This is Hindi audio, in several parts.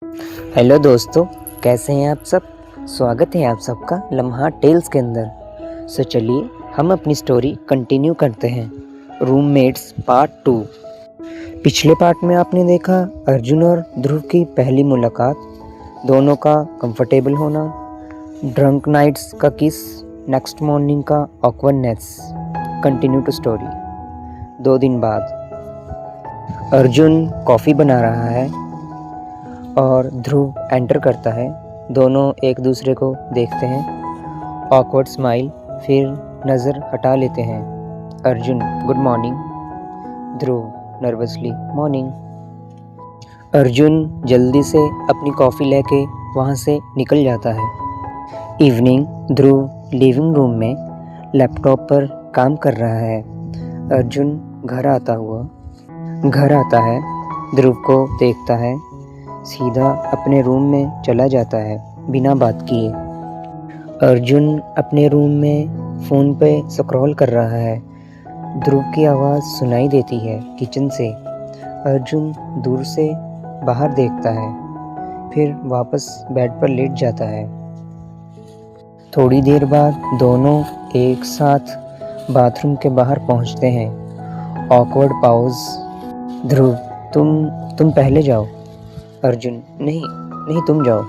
हेलो दोस्तों, कैसे हैं आप सब। स्वागत है आप सबका लम्हा टेल्स के अंदर। सो चलिए हम अपनी स्टोरी कंटिन्यू करते हैं। Roommates part 2। पिछले पार्ट में आपने देखा अर्जुन और ध्रुव की पहली मुलाकात, दोनों का कंफर्टेबल होना, ड्रंक नाइट्स का किस, नेक्स्ट मॉर्निंग का ऑकवर्डनेस। Continue to story. 2 दिन बाद अर्जुन कॉफ़ी बना रहा है और ध्रुव एंटर करता है। दोनों एक दूसरे को देखते हैं, ऑकवर्ड स्माइल, फिर नज़र हटा लेते हैं। अर्जुन गुड मॉर्निंग, ध्रुव नर्वसली मॉर्निंग। अर्जुन जल्दी से अपनी कॉफ़ी लेके वहाँ से निकल जाता है। इवनिंग, ध्रुव लिविंग रूम में लैपटॉप पर काम कर रहा है। अर्जुन घर आता है, ध्रुव को देखता है, सीधा अपने रूम में चला जाता है बिना बात किए। अर्जुन अपने रूम में फ़ोन पे स्क्रॉल कर रहा है। ध्रुव की आवाज़ सुनाई देती है किचन से। अर्जुन दूर से बाहर देखता है, फिर वापस बेड पर लेट जाता है। थोड़ी देर बाद दोनों एक साथ बाथरूम के बाहर पहुंचते हैं। Awkward pause. ध्रुव तुम पहले जाओ। अर्जुन नहीं तुम जाओ।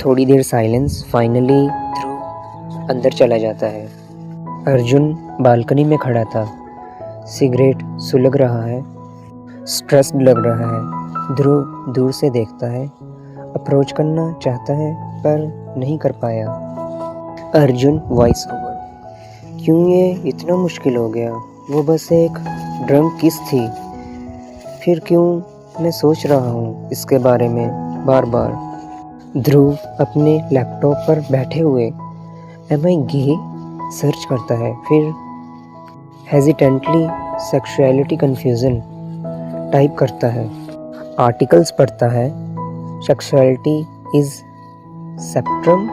थोड़ी देर साइलेंस। फाइनली ध्रुव अंदर चला जाता है। अर्जुन बालकनी में खड़ा था, सिगरेट सुलग रहा है, स्ट्रेस्ड लग रहा है। ध्रुव दूर से देखता है, अप्रोच करना चाहता है पर नहीं कर पाया। Arjun voice over. क्यों ये इतना मुश्किल हो गया, वो बस एक ड्रंक किस थी। फिर क्यों मैं सोच रहा हूँ इसके बारे में बार बार। ध्रुव अपने लैपटॉप पर बैठे हुए एम आई गे सर्च करता है, फिर हेजिटेंटली सेक्सुअलिटी कन्फ्यूजन टाइप करता है। आर्टिकल्स पढ़ता है, sexuality is spectrum,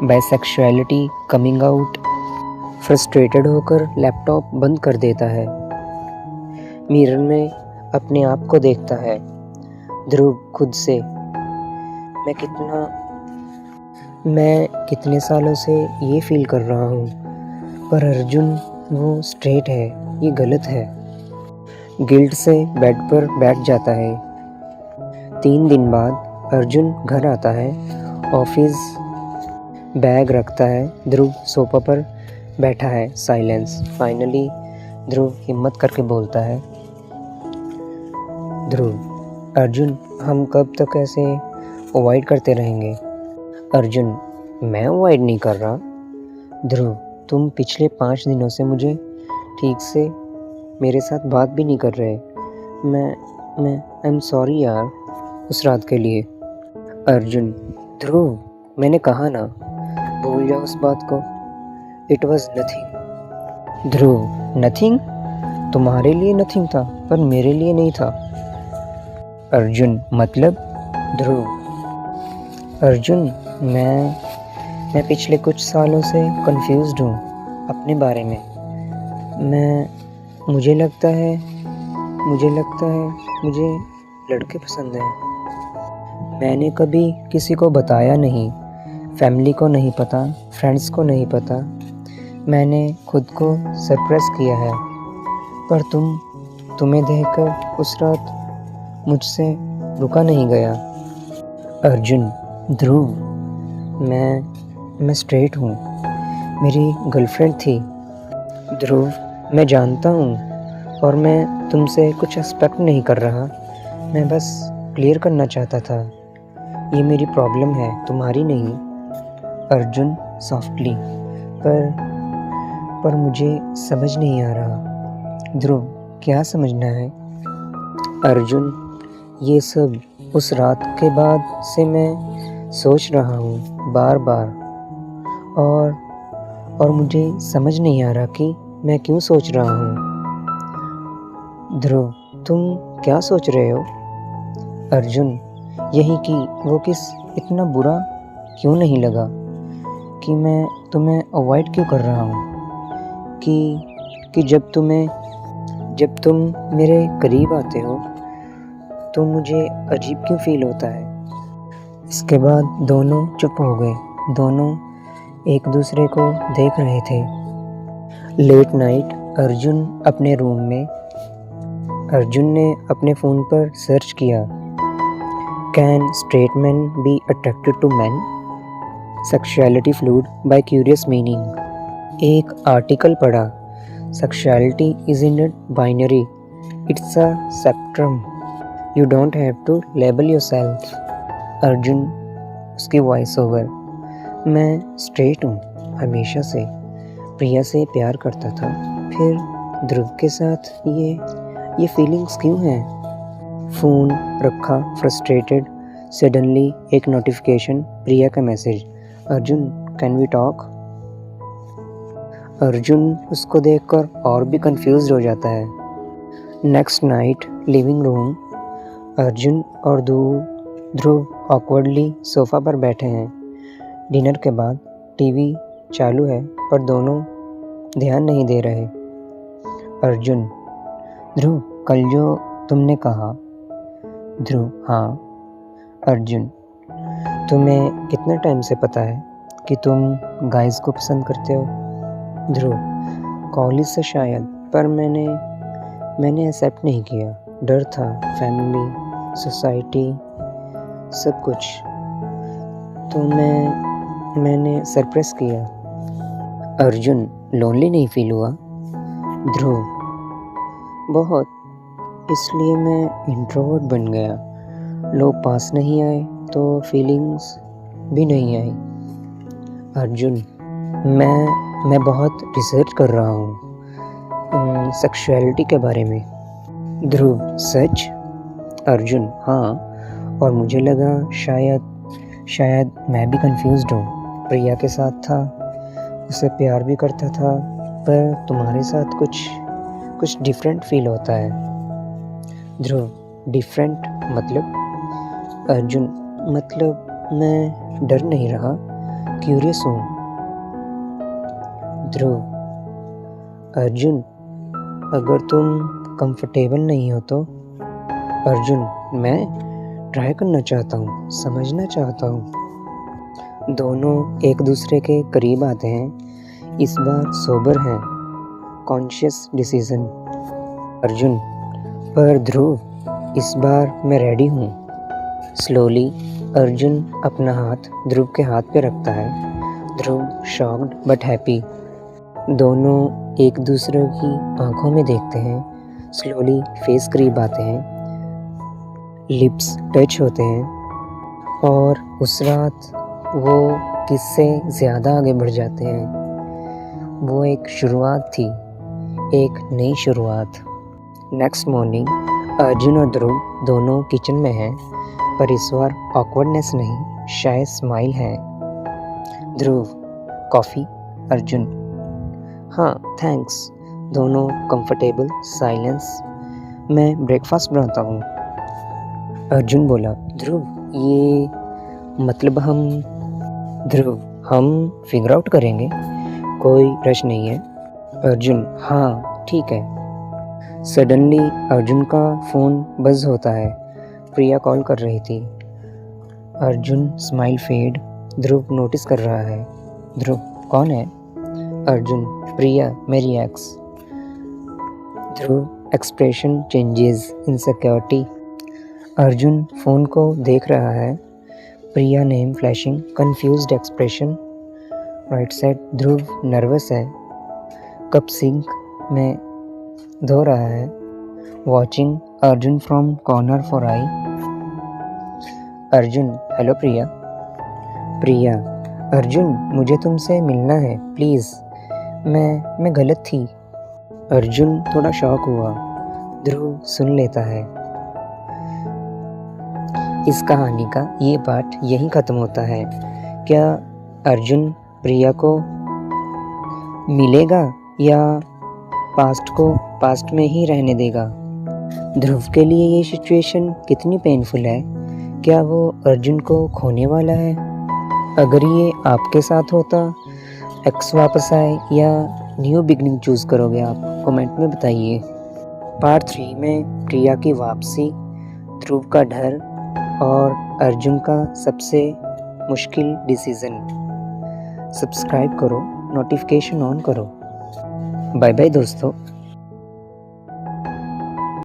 bisexuality coming out. Frustrated होकर लैपटॉप बंद कर देता है। मिरर में अपने आप को देखता है। ध्रुव खुद से, मैं कितने सालों से ये फील कर रहा हूँ, पर अर्जुन वो स्ट्रेट है, ये गलत है। गिल्ट से बेड पर बैठ जाता है। 3 दिन बाद अर्जुन घर आता है, ऑफिस बैग रखता है। ध्रुव सोफा पर बैठा है, साइलेंस। फाइनली ध्रुव हिम्मत करके बोलता है, ध्रुव अर्जुन हम कब तक ऐसे अवॉइड करते रहेंगे। अर्जुन मैं अवॉइड नहीं कर रहा। ध्रुव तुम पिछले 5 दिनों से मुझे ठीक से मेरे साथ बात भी नहीं कर रहे। मैं आई एम सॉरी यार उस रात के लिए। अर्जुन ध्रुव मैंने कहा ना, भूल जाओ उस बात को। It was nothing. Dhruv nothing? तुम्हारे लिए नथिंग था पर मेरे लिए नहीं था। अर्जुन मतलब? ध्रुव अर्जुन मैं पिछले कुछ सालों से कंफ्यूज्ड हूँ अपने बारे में। मुझे लगता है मुझे लड़के पसंद हैं। मैंने कभी किसी को बताया नहीं, फैमिली को नहीं पता, फ्रेंड्स को नहीं पता। मैंने खुद को सरप्रेस किया है, पर तुम्हें देखकर उस रात मुझसे रुका नहीं गया। अर्जुन ध्रुव मैं स्ट्रेट हूँ, मेरी गर्लफ्रेंड थी। ध्रुव मैं जानता हूँ और मैं तुमसे कुछ एक्सपेक्ट नहीं कर रहा, मैं बस क्लियर करना चाहता था। ये मेरी प्रॉब्लम है, तुम्हारी नहीं। अर्जुन सॉफ्टली, पर मुझे समझ नहीं आ रहा। ध्रुव क्या समझना है। अर्जुन ये सब उस रात के बाद से मैं सोच रहा हूँ बार बार, और मुझे समझ नहीं आ रहा कि मैं क्यों सोच रहा हूँ। ध्रुव तुम क्या सोच रहे हो। अर्जुन यही कि वो किस इतना बुरा क्यों नहीं लगा, कि मैं तुम्हें अवॉइड क्यों कर रहा हूँ, कि जब तुम मेरे करीब आते हो तो मुझे अजीब क्यों फील होता है। इसके बाद दोनों चुप हो गए। दोनों एक दूसरे को देख रहे थे। लेट नाइट अर्जुन अपने रूम में। अर्जुन ने अपने फ़ोन पर सर्च किया, can straight man be attracted to man, sexuality fluid bi curious meaning. एक आर्टिकल पढ़ा, sexuality is in binary, it's a spectrum, you don't have to label yourself. Arjun, उसकी वॉइस ओवर, मैं स्ट्रेट हूँ, हमेशा से प्रिया से प्यार करता था, फिर ध्रुव के साथ ये फीलिंग्स क्यों हैं? फ़ोन रखा, फ्रस्ट्रेटेड। सडनली एक नोटिफिकेशन, प्रिया का message, Arjun can we talk. Arjun उसको देखकर और भी कंफ्यूज हो जाता है। Next night living room. Arjun और ध्रुव ऑकवर्डली सोफ़ा पर बैठे हैं। डिनर के बाद टीवी चालू है पर दोनों ध्यान नहीं दे रहे। अर्जुन, ध्रुव कल जो तुमने कहा। ध्रुव, हाँ। अर्जुन, तुम्हें कितने टाइम से पता है कि तुम गाइस को पसंद करते हो? ध्रुव, कॉलेज से शायद, पर मैंने एक्सेप्ट नहीं किया। डर था, फैमिली, सोसाइटी, सब कुछ, तो मैंने सरप्रेस किया। अर्जुन, लोनली नहीं फील हुआ? ध्रुव, बहुत, इसलिए मैं इंट्रोवर्ट बन गया। लोग पास नहीं आए तो फीलिंग्स भी नहीं आई। अर्जुन, मैं बहुत रिसर्च कर रहा हूँ सेक्सुअलिटी के बारे में। ध्रुव, सच? अर्जुन, हाँ, और मुझे लगा शायद मैं भी कंफ्यूज्ड हूँ। प्रिया के साथ था, उसे प्यार भी करता था, पर तुम्हारे साथ कुछ डिफरेंट फील होता है। ध्रुव, डिफरेंट मतलब? अर्जुन, मतलब मैं डर नहीं रहा, क्यूरियस हूँ। ध्रुव, अर्जुन, अगर तुम कंफर्टेबल नहीं हो तो? अर्जुन, मैं ट्राई करना चाहता हूँ, समझना चाहता हूँ। दोनों एक दूसरे के करीब आते हैं, इस बार सोबर हैं, कॉन्शियस डिसीजन। अर्जुन, पर ध्रुव, इस बार मैं रेडी हूँ। स्लोली अर्जुन अपना हाथ ध्रुव के हाथ पे रखता है। ध्रुव शॉक्ड बट हैप्पी। दोनों एक दूसरे की आंखों में देखते हैं। स्लोली फेस करीब आते हैं, लिप्स टच होते हैं, और उस रात वो किससे ज़्यादा आगे बढ़ जाते हैं। वो एक शुरुआत थी, एक नई शुरुआत। नेक्स्ट मॉर्निंग अर्जुन और ध्रुव दोनों किचन में हैं, पर इस बार ऑकवर्डनेस नहीं, शायद स्माइल है। ध्रुव, कॉफ़ी? अर्जुन, हाँ थैंक्स। दोनों कंफर्टेबल, साइलेंस। मैं ब्रेकफास्ट बनाता हूँ। अर्जुन बोला, ध्रुव ये मतलब हम फिगर आउट करेंगे, कोई रश नहीं है। अर्जुन, हाँ ठीक है। सडनली अर्जुन का फ़ोन बज़ होता है, प्रिया कॉल कर रही थी। Arjun smile fade. Dhruv notice कर रहा है। ध्रुव, कौन है? अर्जुन, प्रिया, मेरी ex. Dhruv expression changes, insecurity. Arjun phone को देख रहा है। Priya name flashing, confused expression. Right side Dhruv nervous है, कप सिंक में धो रहा है। Watching Arjun from corner for eye. Arjun, hello Priya. Priya, Arjun मुझे तुमसे मिलना है प्लीज़, मैं गलत थी। अर्जुन थोड़ा शॉक हुआ। ध्रुव सुन लेता है। इस कहानी का ये पार्ट यहीं ख़त्म होता है। क्या अर्जुन प्रिया को मिलेगा या पास्ट को पास्ट में ही रहने देगा? ध्रुव के लिए ये सिचुएशन कितनी पेनफुल है? क्या वो अर्जुन को खोने वाला है? अगर ये आपके साथ होता, एक्स वापस आए या न्यू बिगनिंग चूज़ करोगे आप? कमेंट में बताइए। पार्ट 3 में प्रिया की वापसी, ध्रुव का डर और अर्जुन का सबसे मुश्किल डिसीज़न। सब्सक्राइब करो, नोटिफिकेशन ऑन करो। बाय बाय दोस्तों।